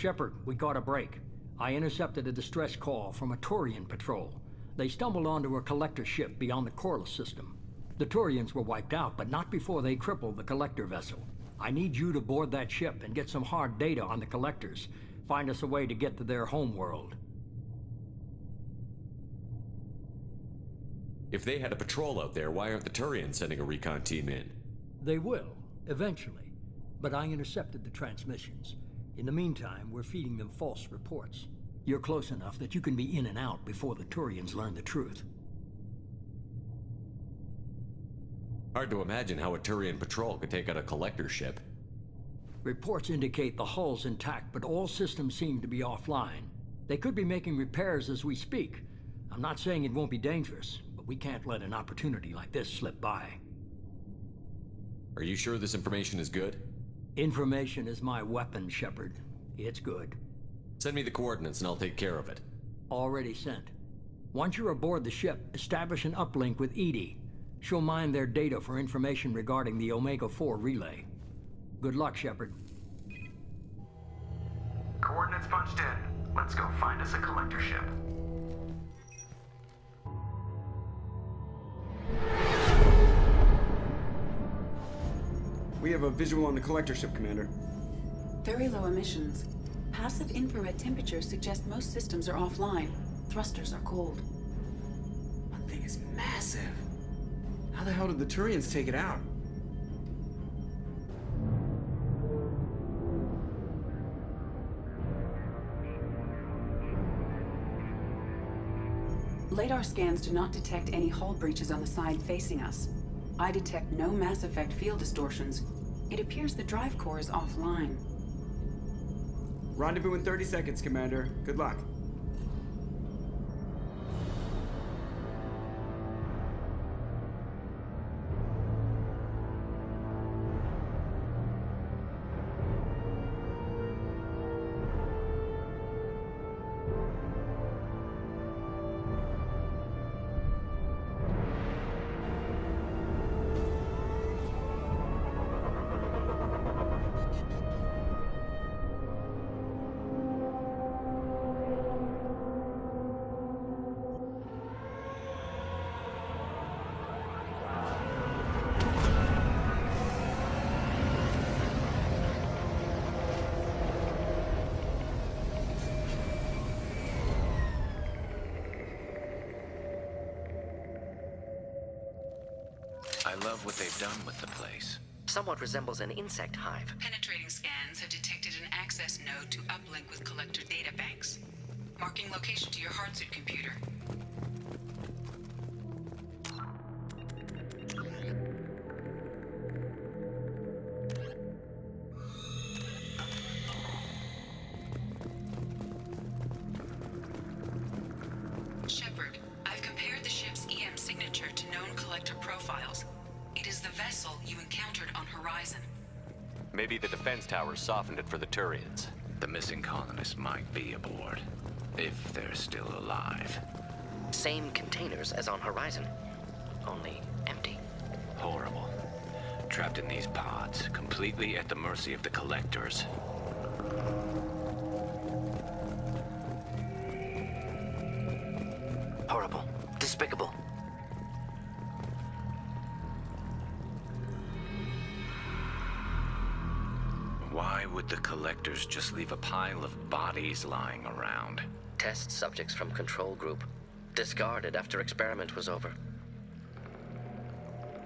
Shepard, we got a break. I intercepted a distress call from a Turian patrol. They stumbled onto a collector ship beyond the Corliss system. The Turians were wiped out, but not before they crippled the collector vessel. I need you to board that ship and get some hard data on the collectors. Find us a way to get to their homeworld. If they had a patrol out there, why aren't the Turians sending a recon team in? They will, eventually. But I intercepted the transmissions. In the meantime, we're feeding them false reports. You're close enough that you can be in and out before the Turians learn the truth. Hard to imagine how a Turian patrol could take out a collector ship. Reports indicate the hull's intact, but all systems seem to be offline. They could be making repairs as we speak. I'm not saying it won't be dangerous, but we can't let an opportunity like this slip by. Are you sure this information is good? Information is my weapon, Shepard. It's good. Send me the coordinates and I'll take care of it. Already sent. Once you're aboard the ship, establish an uplink with Edie. She'll mine their data for information regarding the Omega-4 relay. Good luck, Shepard. Coordinates punched in. Let's go find us a collector ship. We have a visual on the collector ship, Commander. Very low emissions. Passive infrared temperatures suggest most systems are offline. Thrusters are cold. That thing is massive. How the hell did the Turians take it out? Radar scans do not detect any hull breaches on the side facing us. I detect no mass effect field distortions. It appears the drive core is offline. Rendezvous in 30 seconds, Commander. Good luck. I love what they've done with the place. Somewhat resembles an insect hive. Penetrating scans have detected an access node to uplink with collector data banks. Marking location to your hardsuit computer. Shepard, I've compared the ship's EM signature to known collector profiles. It is the vessel you encountered on Horizon. Maybe the defense towers softened it for the Turians. The missing colonists might be aboard, if they're still alive. Same containers as on Horizon, only empty. Horrible. Trapped in these pods, completely at the mercy of the collectors. Horrible. Despicable. Why would the collectors just leave a pile of bodies lying around? Test subjects from control group. Discarded after experiment was over.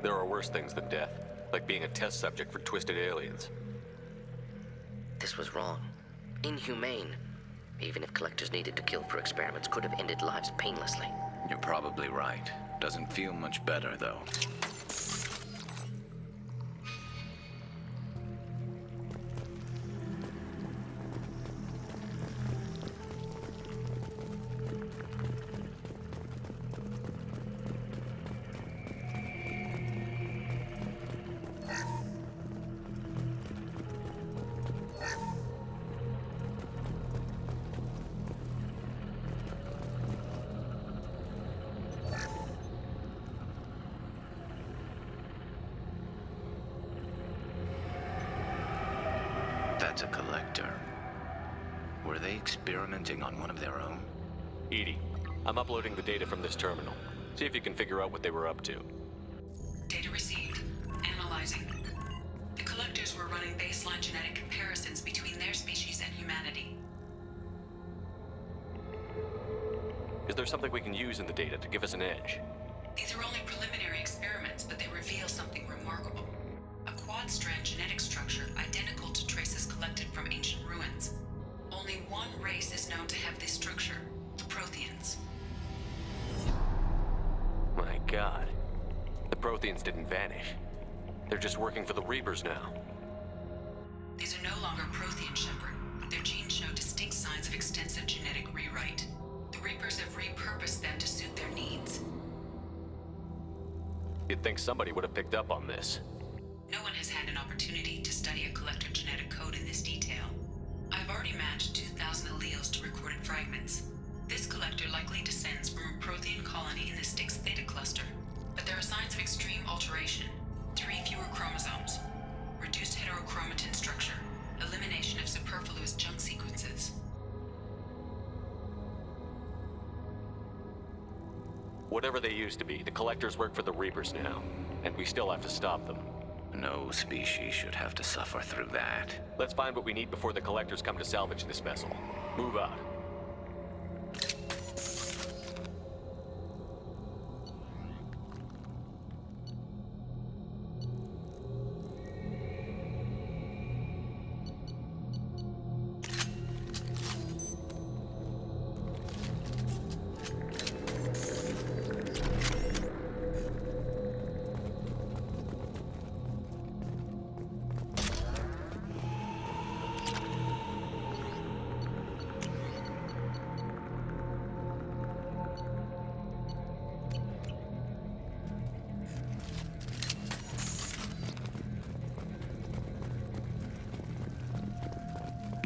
There are worse things than death, like being a test subject for twisted aliens. This was wrong. Inhumane. Even if collectors needed to kill for experiments, could have ended lives painlessly. You're probably right. Doesn't feel much better, though. That's a collector. Were they experimenting on one of their own? EDI, I'm uploading the data from this terminal. See if you can figure out what they were up to. Data received. Analyzing. The collectors were running baseline genetic comparisons between their species and humanity. Is there something we can use in the data to give us an edge? These are only preliminary experiments, but they reveal something remarkable. A quad-strand genetic structure identical to traces collected from ancient ruins. Only one race is known to have this structure, the Protheans. My God. The Protheans didn't vanish. They're just working for the Reapers now. These are no longer Prothean, Shepard. Their genes show distinct signs of extensive genetic rewrite. The Reapers have repurposed them to suit their needs. You'd think somebody would have picked up on this. No one has had an opportunity to study a collector genetic code in this detail. I've already matched 2,000 alleles to recorded fragments. This collector likely descends from a Prothean colony in the Styx Theta cluster, but there are signs of extreme alteration. 3 fewer chromosomes, reduced heterochromatin structure, elimination of superfluous junk sequences. Whatever they used to be, the Collectors work for the Reapers now, and we still have to stop them. No species should have to suffer through that. Let's find what we need before the Collectors come to salvage this vessel. Move out.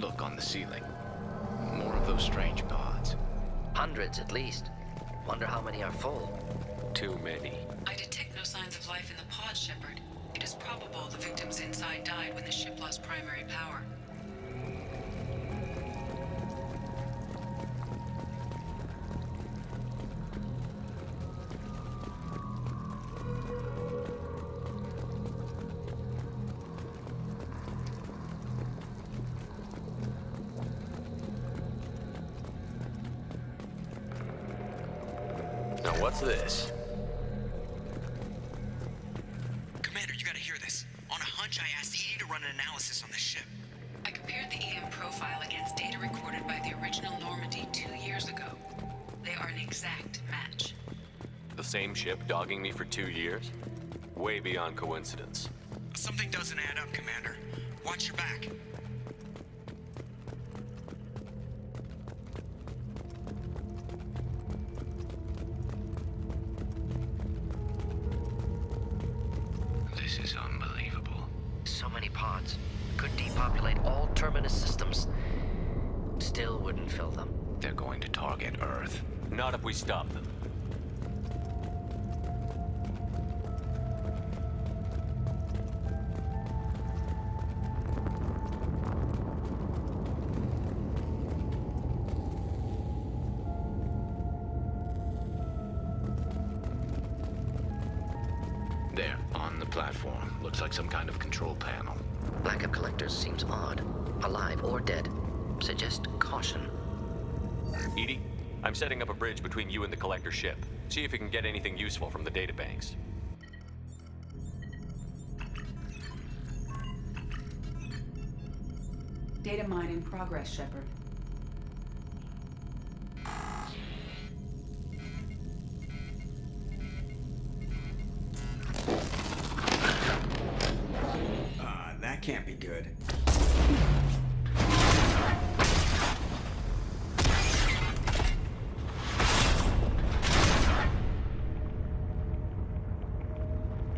Look on the ceiling. More of those strange pods. Hundreds at least. Wonder how many are full. Too many. I detect no signs of life in the pod, Shepard. It is probable the victims inside died when the ship lost primary power. Now what's this? Commander, you gotta hear this. On a hunch, I asked EDI to run an analysis on this ship. I compared the EM profile against data recorded by the original Normandy 2 years ago. They are an exact match. The same ship dogging me for 2 years? Way beyond coincidence. Something doesn't add up, Commander. Watch your back. This is unbelievable. So many pods. Could depopulate all terminus systems. Still wouldn't fill them. They're going to target Earth. Not if we stop them. There, on the platform. Looks like some kind of control panel. Lack of collectors seems odd. Alive or dead. Suggest caution. EDI, I'm setting up a bridge between you and the Collector ship. See if you can get anything useful from the databanks. Data mine in progress, Shepard. That can't be good.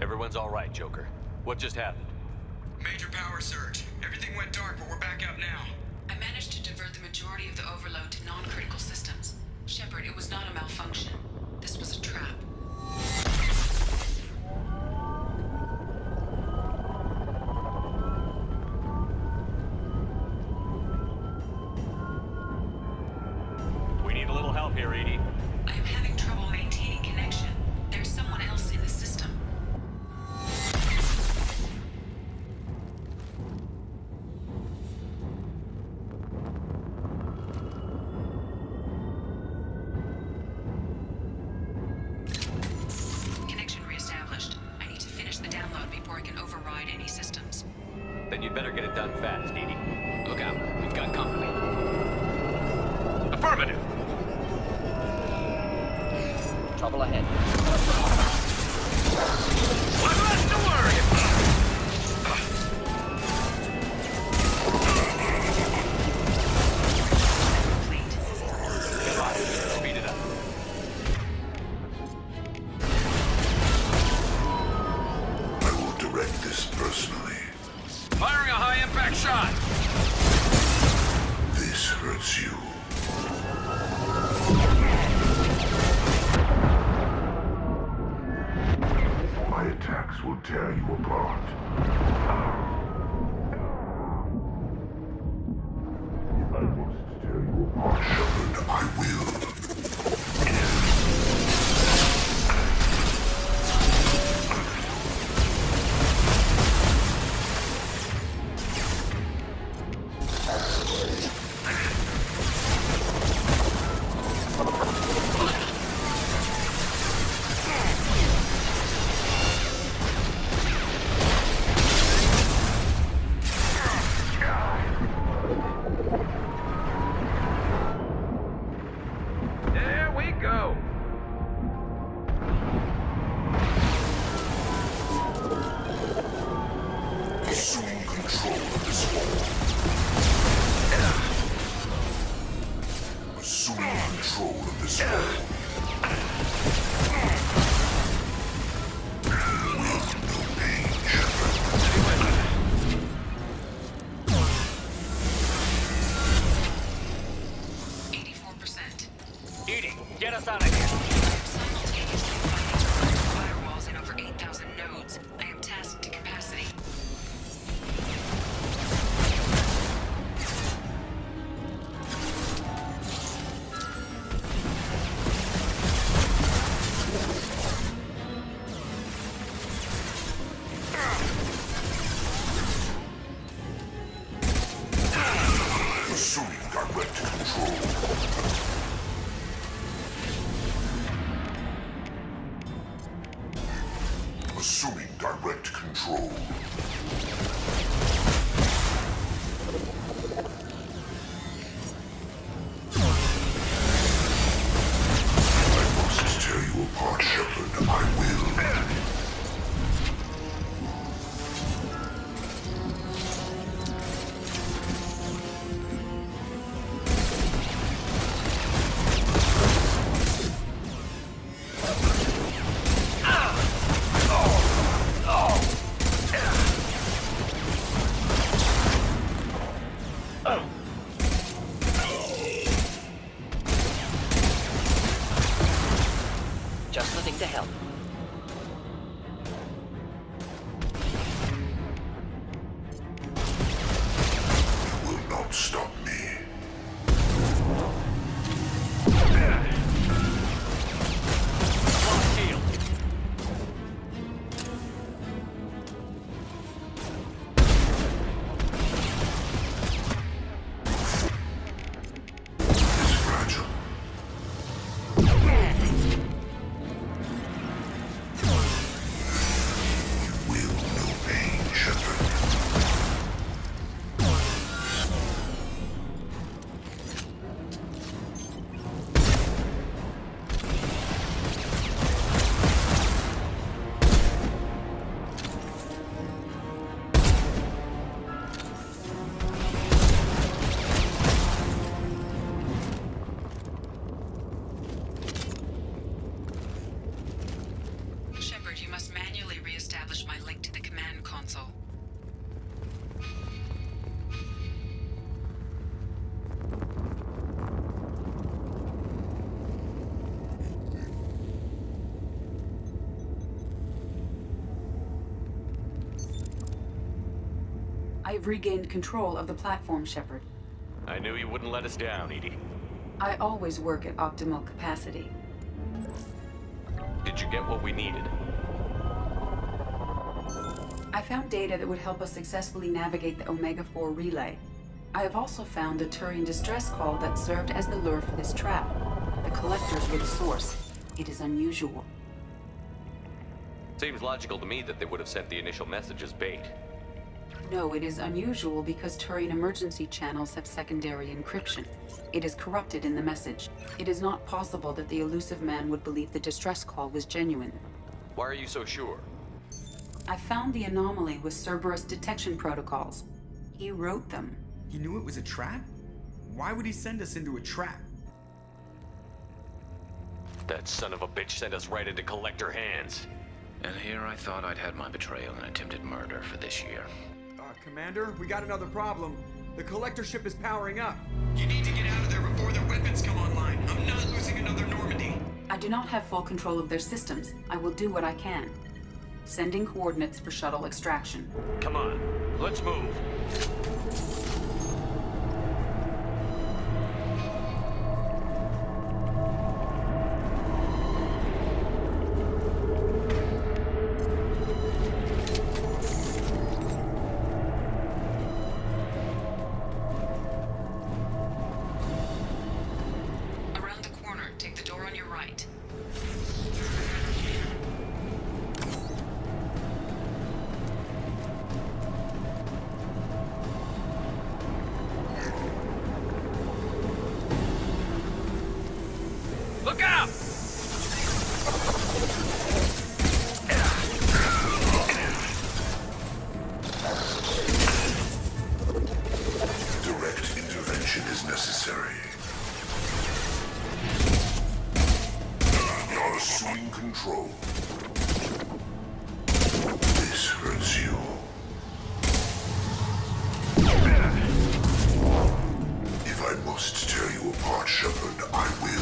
Everyone's all right, Joker. What just happened? Major power surge. Everything went dark, but we're back up now. I managed to divert the majority of the overload to non-critical systems. Shepard, it was not a malfunction. This was a trap. up here, Edie? I am having trouble maintaining connection. There's someone else in the system. Connection reestablished. I need to finish the download before I can override any systems. Then you'd better get it done fast, Edie. Look out, we've got company. Affirmative! Trouble ahead. One less to worry Complete. Come on, speed it up. I will direct this personally. Firing a high-impact shot! This hurts you. My attacks will tear you apart. If I must tear you apart, Shepard, I will. There we go! Assume control of this hall. Assume control of this hall. You will know pain, Shepard. 84%. Edie, get us out of here. Simultaneously fighting to run firewalls in over 8,000 nodes. I am tasked to capacity. Assuming direct control. Assuming direct control. I must tear you apart, Shepard. I will. Just living to help. You will not stop me. Lock shield. It's fragile. You will know pain, Shepard. Shepard, you must manually reestablish my link to the command console. I've regained control of the platform, Shepard. I knew you wouldn't let us down, Edie. I always work at optimal capacity. Did you get what we needed? I found data that would help us successfully navigate the Omega-4 relay. I have also found a Turian distress call that served as the lure for this trap. The collectors were the source. It is unusual. Seems logical to me that they would have sent the initial message as bait. No, it is unusual because Turian emergency channels have secondary encryption. It is corrupted in the message. It is not possible that the elusive man would believe the distress call was genuine. Why are you so sure? I found the anomaly with Cerberus detection protocols. He wrote them. He knew it was a trap? Why would he send us into a trap? That son of a bitch sent us right into Collector hands. And here I thought I'd had my betrayal and attempted murder for this year. Commander, we got another problem. The Collector ship is powering up. You need to get out of there before their weapons come online. I'm not losing another Normandy. I do not have full control of their systems. I will do what I can. Sending coordinates for shuttle extraction. Come on, let's move. Look out! Direct intervention is necessary. You're assuming control. This hurts you. If I must tear you apart, Shepard, I will.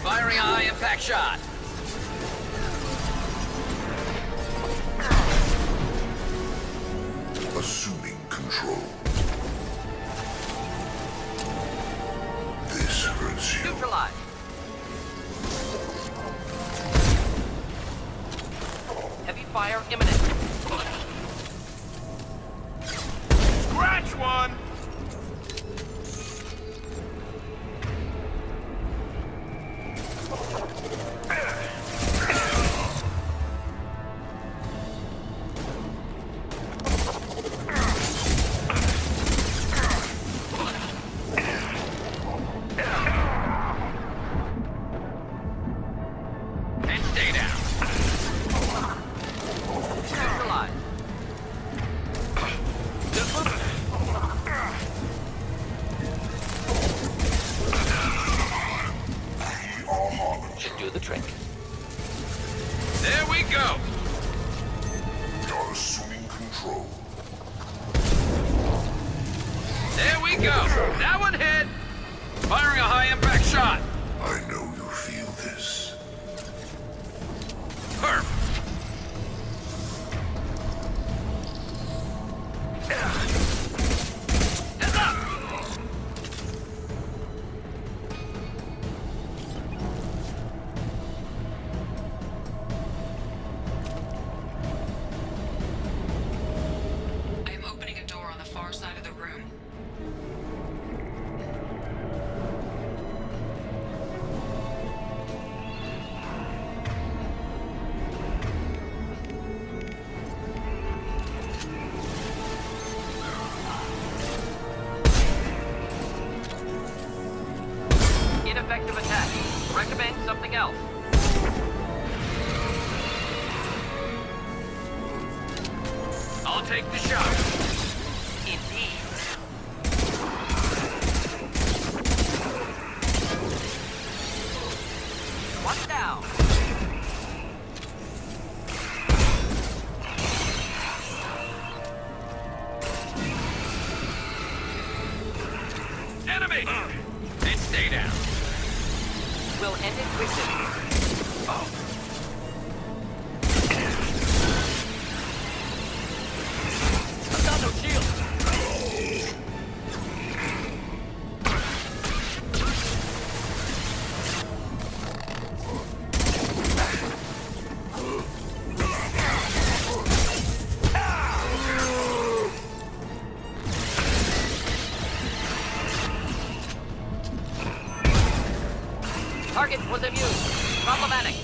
Firing a high impact shot. Assuming control. This hurts you. Neutralized. Heavy fire imminent. Scratch one! Should do the trick. There we go! You're assuming control. There we go! That one hit! Firing a high impact shot! I know you feel this. Perf! Heads up! I am opening a door on the far side of the room. Ineffective attack. Recommend something else. I'll take the shot. Indeed. me! And stay down. We'll end it quickly. I've got no shield. Target was immune. Problematic.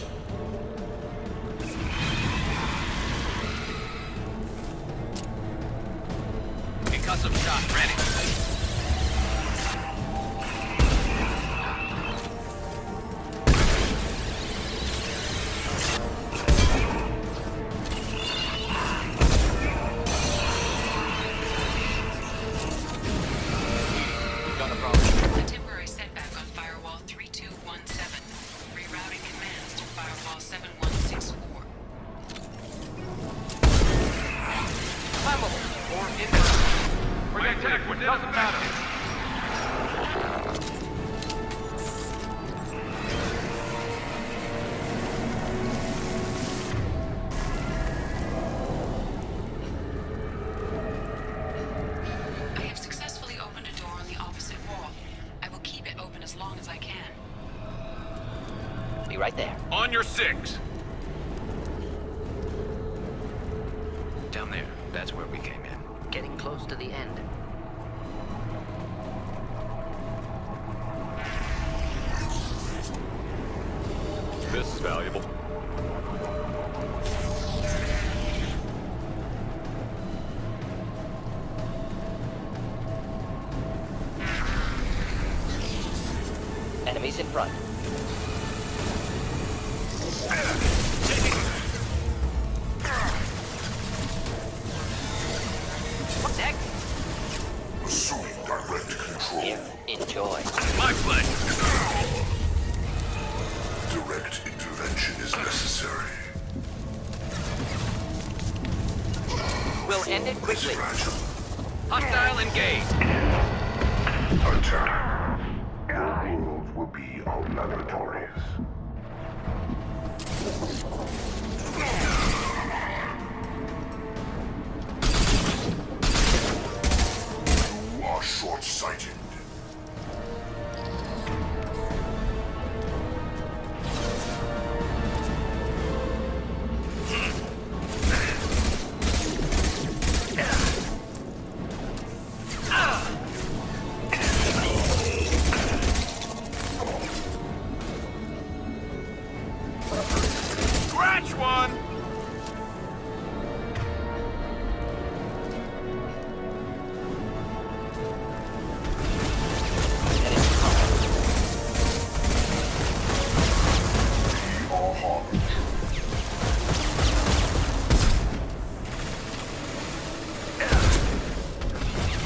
Concussive shot ready. Got a problem. A temporary setback on firewall 3217. Rerouting commands to firewall 7164. Flammable. Or inert. We're getting attacked. It doesn't matter. I have successfully opened a door on the opposite wall. I will keep it open as long as I can. Be right there. On your 6. Down there. That's where we came in. Getting close to the end. This is valuable. Enemies in front. What's next? Assuming direct control. Here, enjoy. My pleasure. Direct intervention is necessary. We'll end it Is quickly. fragile. Hostile engaged. Attack. Your world will be our laboratories. You are short-sighted. Scratch one!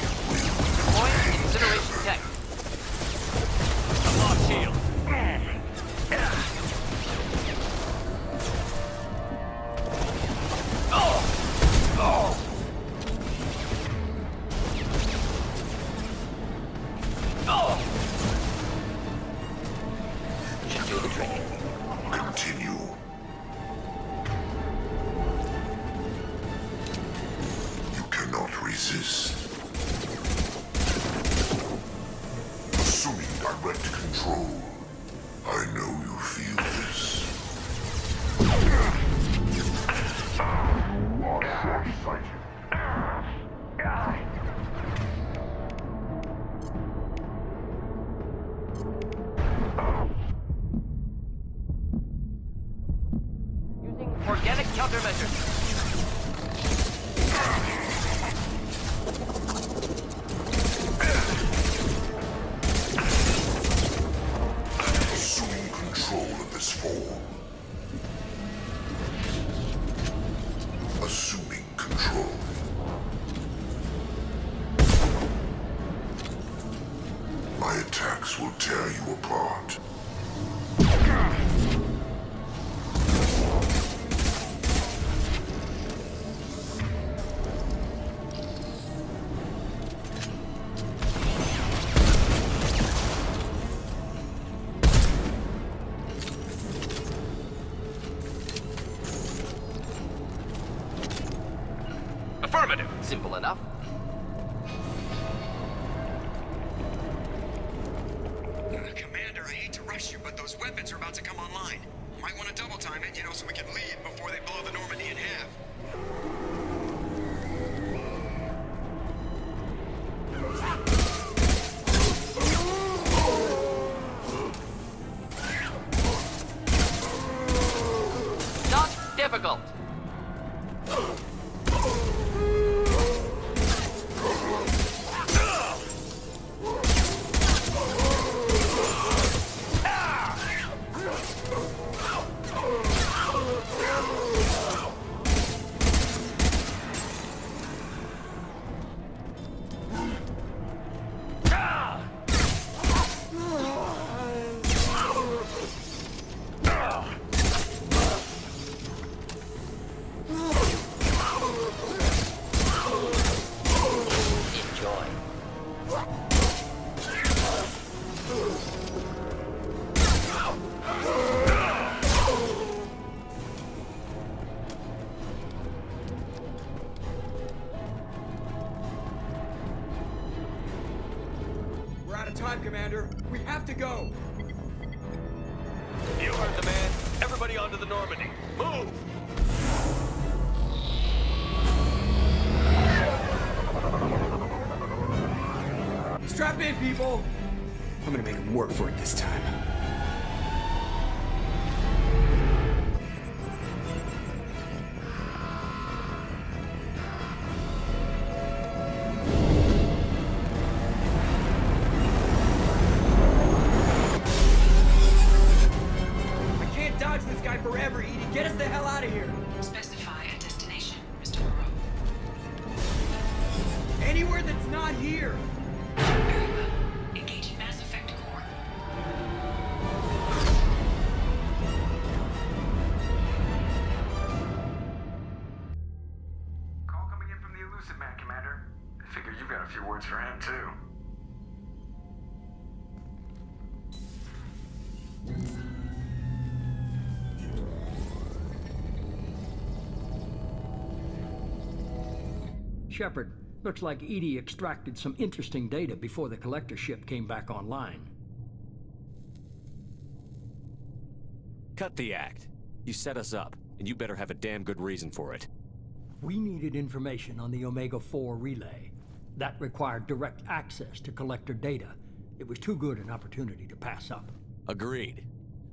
Deploying incineration tech. I'm lost shield. Should do the trick. Continue. You cannot resist. Assuming direct control. I know you feel this. You are short-sighted. Using organic countermeasures. Assuming control of this form. Assuming control. My attacks will tear you apart. Simple enough. Commander, I hate to rush you, but those weapons are about to come online. Might want to double time it, so we can leave before they blow the Normandy in half. Not difficult. We're out of time, Commander. We have to go. You heard the man. Everybody onto the Normandy. Move! Strap in, people. I'm gonna make them work for it this time. I can't dodge this guy forever, Edie. Get us the hell out of here. Specify a destination, Mr. Moreau. Anywhere that's not here. Very well. Engaging Mass Effect Core. Call coming in from the Elusive Man, Commander. I figure you've got a few words for him, too. Shepard, looks like Edie extracted some interesting data before the collector ship came back online. Cut the act. You set us up, and you better have a damn good reason for it. We needed information on the Omega-4 relay. That required direct access to collector data. It was too good an opportunity to pass up. Agreed.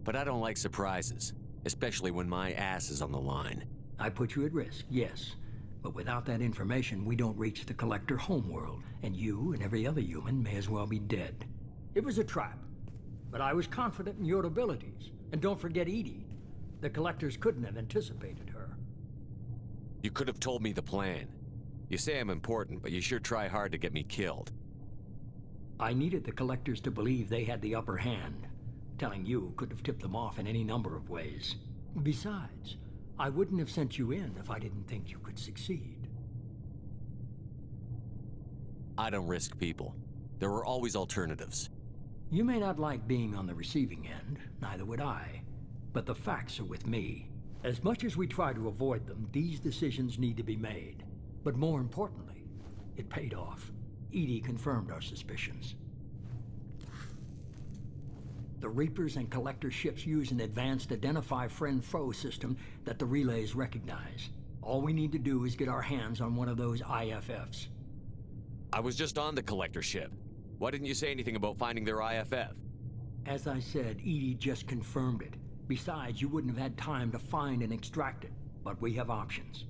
But I don't like surprises, especially when my ass is on the line. I put you at risk, yes. But without that information, we don't reach the collector homeworld, and you and every other human may as well be dead. It was a trap, but I was confident in your abilities. And don't forget Edie. The collectors couldn't have anticipated her. You could have told me the plan. You say I'm important, but you sure try hard to get me killed. I needed the collectors to believe they had the upper hand. Telling you could have tipped them off in any number of ways. Besides, I wouldn't have sent you in if I didn't think you could succeed. I don't risk people. There are always alternatives. You may not like being on the receiving end, neither would I. But the facts are with me. As much as we try to avoid them, these decisions need to be made. But more importantly, it paid off. Edie confirmed our suspicions. The Reapers and Collector ships use an advanced Identify Friend-Foe system that the relays recognize. All we need to do is get our hands on one of those IFFs. I was just on the Collector ship. Why didn't you say anything about finding their IFF? As I said, Edie just confirmed it. Besides, you wouldn't have had time to find and extract it. But we have options.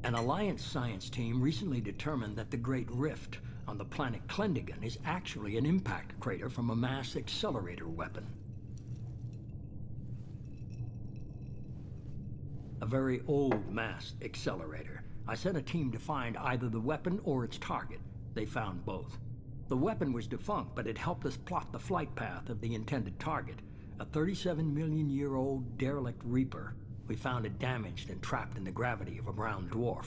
An Alliance science team recently determined that the Great Rift on the planet Klendigan is actually an impact crater from a mass accelerator weapon. A very old mass accelerator. I sent a team to find either the weapon or its target. They found both. The weapon was defunct, but it helped us plot the flight path of the intended target, a 37-million-year-old derelict Reaper. We found it damaged and trapped in the gravity of a brown dwarf.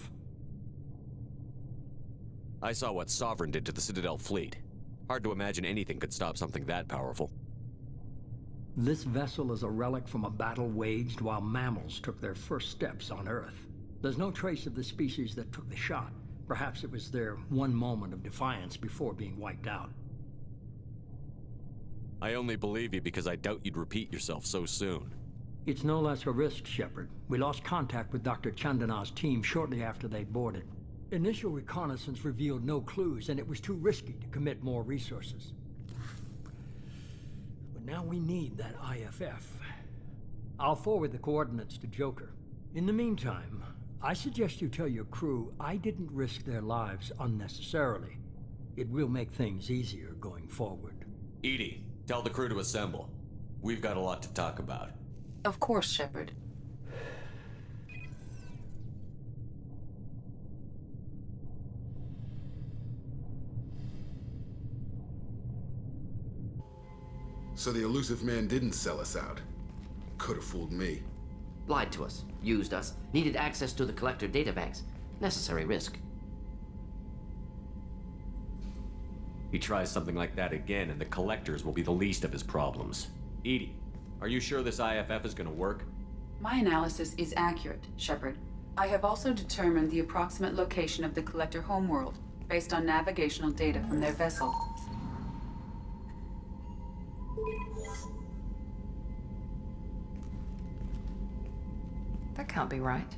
I saw what Sovereign did to the Citadel fleet. Hard to imagine anything could stop something that powerful. This vessel is a relic from a battle waged while mammals took their first steps on Earth. There's no trace of the species that took the shot. Perhaps it was their one moment of defiance before being wiped out. I only believe you because I doubt you'd repeat yourself so soon. It's no less a risk, Shepard. We lost contact with Dr. Chandana's team shortly after they boarded. Initial reconnaissance revealed no clues, and it was too risky to commit more resources. But now we need that IFF. I'll forward the coordinates to Joker. In the meantime, I suggest you tell your crew I didn't risk their lives unnecessarily. It will make things easier going forward. EDI, tell the crew to assemble. We've got a lot to talk about. Of course, Shepard. So the elusive man didn't sell us out. Could have fooled me. Lied to us, used us, needed access to the Collector databanks. Necessary risk. He tries something like that again, and the Collectors will be the least of his problems. EDI, are you sure this IFF is gonna work? My analysis is accurate, Shepard. I have also determined the approximate location of the Collector homeworld, based on navigational data from their vessel. That can't be right.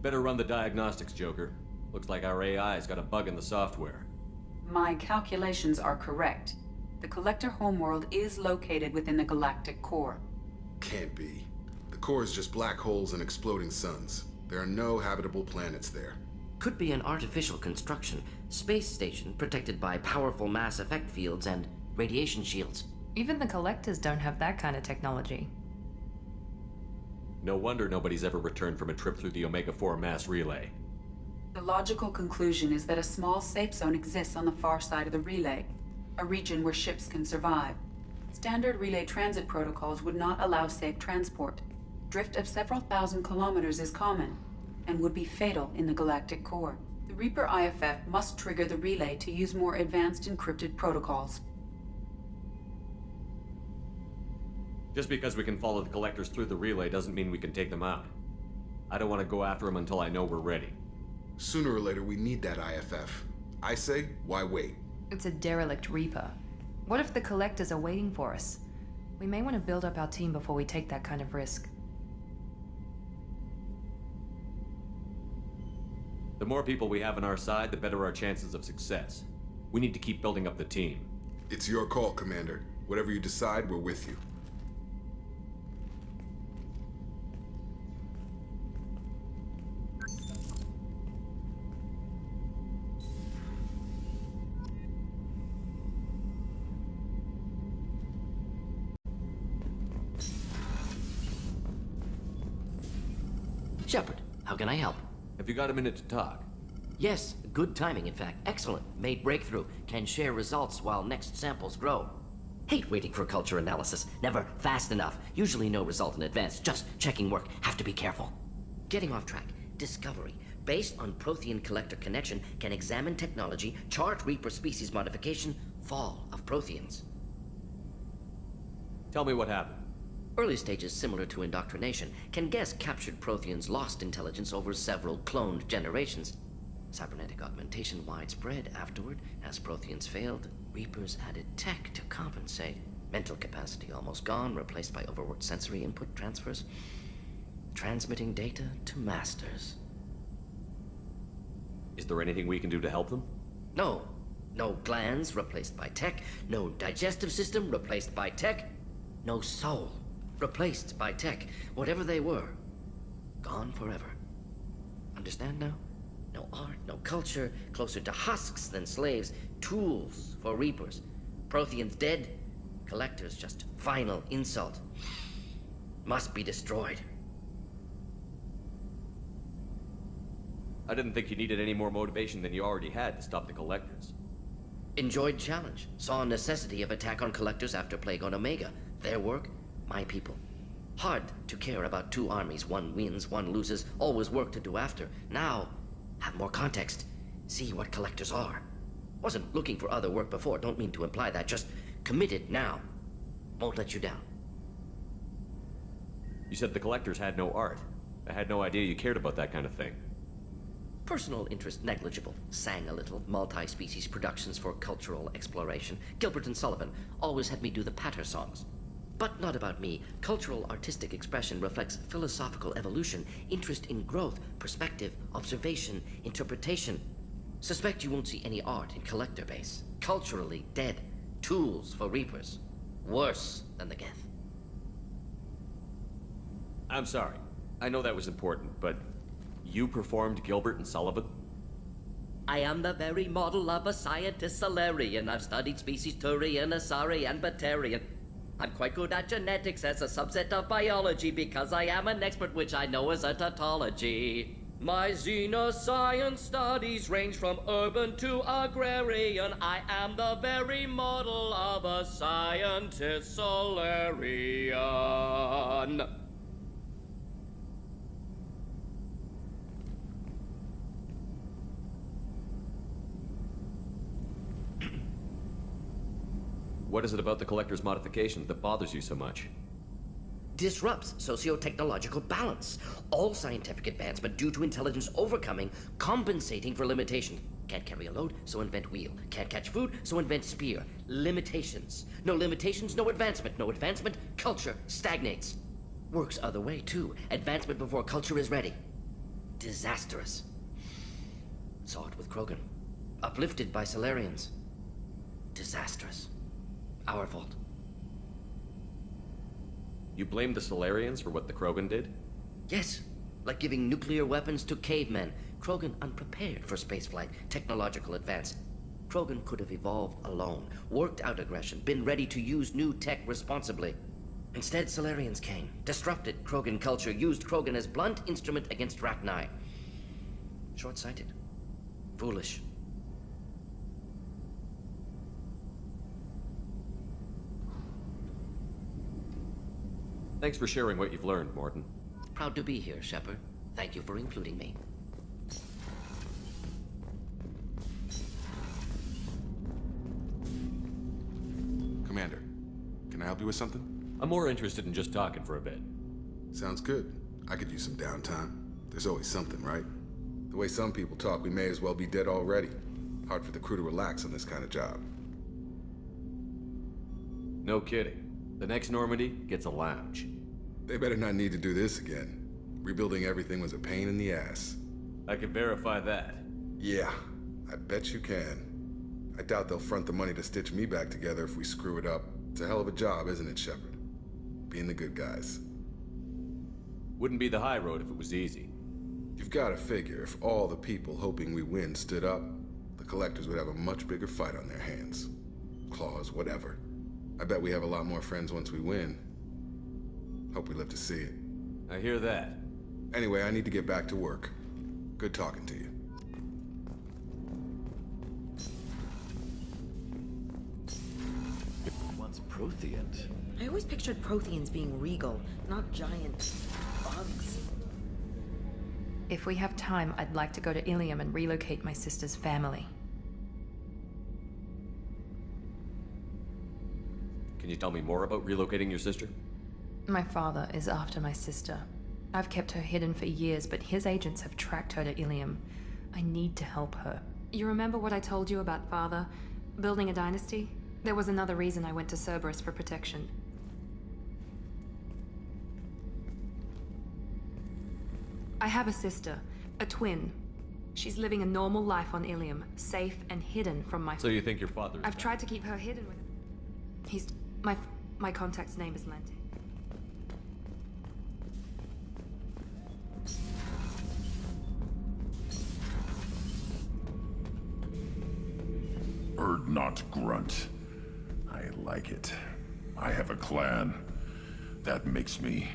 Better run the diagnostics, Joker. Looks like our AI's got a bug in the software. My calculations are correct. The Collector homeworld is located within the galactic core. Can't be. The core is just black holes and exploding suns. There are no habitable planets there. Could be an artificial construction. Space station protected by powerful mass effect fields and radiation shields. Even the Collectors don't have that kind of technology. No wonder nobody's ever returned from a trip through the Omega-4 mass relay. The logical conclusion is that a small safe zone exists on the far side of the relay, a region where ships can survive. Standard relay transit protocols would not allow safe transport. Drift of several thousand kilometers is common, and would be fatal in the galactic core. The Reaper IFF must trigger the relay to use more advanced encrypted protocols. Just because we can follow the Collectors through the relay doesn't mean we can take them out. I don't want to go after them until I know we're ready. Sooner or later, we need that IFF. I say, why wait? It's a derelict Reaper. What if the Collectors are waiting for us? We may want to build up our team before we take that kind of risk. The more people we have on our side, the better our chances of success. We need to keep building up the team. It's your call, Commander. Whatever you decide, we're with you. Shepard, how can I help? Have you got a minute to talk? Yes, good timing, in fact. Excellent. Made breakthrough. Can share results while next samples grow. Hate waiting for culture analysis. Never fast enough. Usually no result in advance. Just checking work. Have to be careful. Getting off track. Discovery. Based on Prothean Collector connection, can examine technology, chart Reaper species modification, fall of Protheans. Tell me what happened. Early stages similar to indoctrination, can guess captured Protheans lost intelligence over several cloned generations. Cybernetic augmentation widespread afterward. As Protheans failed, Reapers added tech to compensate. Mental capacity almost gone, replaced by overworked sensory input transfers. Transmitting data to masters. Is there anything we can do to help them? No. No glands replaced by tech. No digestive system replaced by tech. No soul replaced by tech. Whatever they were, gone forever. Understand now? No art, no culture, closer to husks than slaves, tools for Reapers. Protheans dead, Collectors just final insult. Must be destroyed. I didn't think you needed any more motivation than you already had to stop the Collectors. Enjoyed challenge. Saw necessity of attack on Collectors after Plague on Omega. Their work, my people. Hard to care about two armies. One wins, one loses. Always work to do after. Now, have more context. See what Collectors are. Wasn't looking for other work before. Don't mean to imply that. Just committed now. Won't let you down. You said the collectors had no art. I had no idea you cared about that kind of thing. Personal interest negligible. Sang a little. Multi-species productions for cultural exploration. Gilbert and Sullivan always had me do the patter songs. But not about me. Cultural artistic expression reflects philosophical evolution, interest in growth, perspective, observation, interpretation. Suspect you won't see any art in collector base. Culturally dead. Tools for reapers. Worse than the Geth. I'm sorry. I know that was important, but you performed Gilbert and Sullivan? I am the very model of a scientist Solarian. I've studied species Turian, Asari, and Batarian. I'm quite good at genetics as a subset of biology because I am an expert, which I know is a tautology. My xenoscience studies range from urban to agrarian. I am the very model of a scientist Solarian. What is it about the Collector's modification that bothers you so much? Disrupts socio-technological balance. All scientific advancement due to intelligence overcoming, compensating for limitation. Can't carry a load, so invent wheel. Can't catch food, so invent spear. Limitations. No limitations, no advancement. No advancement, culture stagnates. Works other way, too. Advancement before culture is ready. Disastrous. Saw it with Krogan. Uplifted by Solarians. Disastrous. Our fault. You blame the Solarians for what the Krogan did? Yes, like giving nuclear weapons to cavemen. Krogan unprepared for spaceflight, technological advance. Krogan could have evolved alone, worked out aggression, been ready to use new tech responsibly. Instead, Solarians came, disrupted Krogan culture, used Krogan as blunt instrument against Rachni. Short-sighted. Foolish. Thanks for sharing what you've learned, Morton. Proud to be here, Shepard. Thank you for including me. Commander, can I help you with something? I'm more interested in just talking for a bit. Sounds good. I could use some downtime. There's always something, right? The way some people talk, we may as well be dead already. Hard for the crew to relax on this kind of job. No kidding. The next Normandy gets a lounge. They better not need to do this again. Rebuilding everything was a pain in the ass. I can verify that. Yeah, I bet you can. I doubt they'll front the money to stitch me back together if we screw it up. It's a hell of a job, isn't it, Shepard? Being the good guys. Wouldn't be the high road if it was easy. You've got to figure if all the people hoping we win stood up, the Collectors would have a much bigger fight on their hands. Claws, whatever. I bet we have a lot more friends once we win. Hope we live to see it. I hear that. Anyway, I need to get back to work. Good talking to you. Once Prothean. I always pictured Protheans being regal, not giant bugs. If we have time, I'd like to go to Ilium and relocate my sister's family. Can you tell me more about relocating your sister? My father is after my sister. I've kept her hidden for years, but his agents have tracked her to Ilium. I need to help her. You remember what I told you about father? Building a dynasty? There was another reason I went to Cerberus for protection. I have a sister, a twin. She's living a normal life on Ilium, safe and hidden from my... So you think your father... I've tried to keep her hidden with... He's... My contact's name is Lente. Bird not grunt. I like it. I have a clan. That makes me...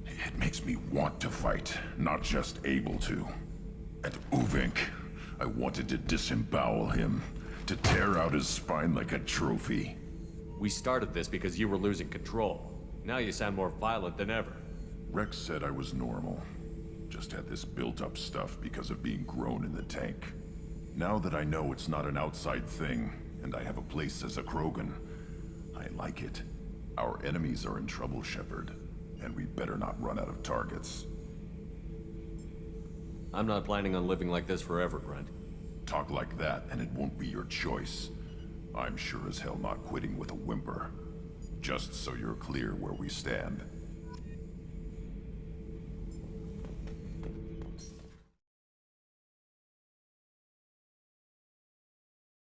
It makes me want to fight, not just able to. At Uvink, I wanted to disembowel him, to tear out his spine like a trophy. We started this because you were losing control. Now you sound more violent than ever. Rex said I was normal. Just had this built-up stuff because of being grown in the tank. Now that I know it's not an outside thing, and I have a place as a Krogan, I like it. Our enemies are in trouble, Shepard. and we better not run out of targets. I'm not planning on living like this forever, Grunt. Talk like that, and it won't be your choice. I'm sure as hell not quitting with a whimper. Just so you're clear where we stand.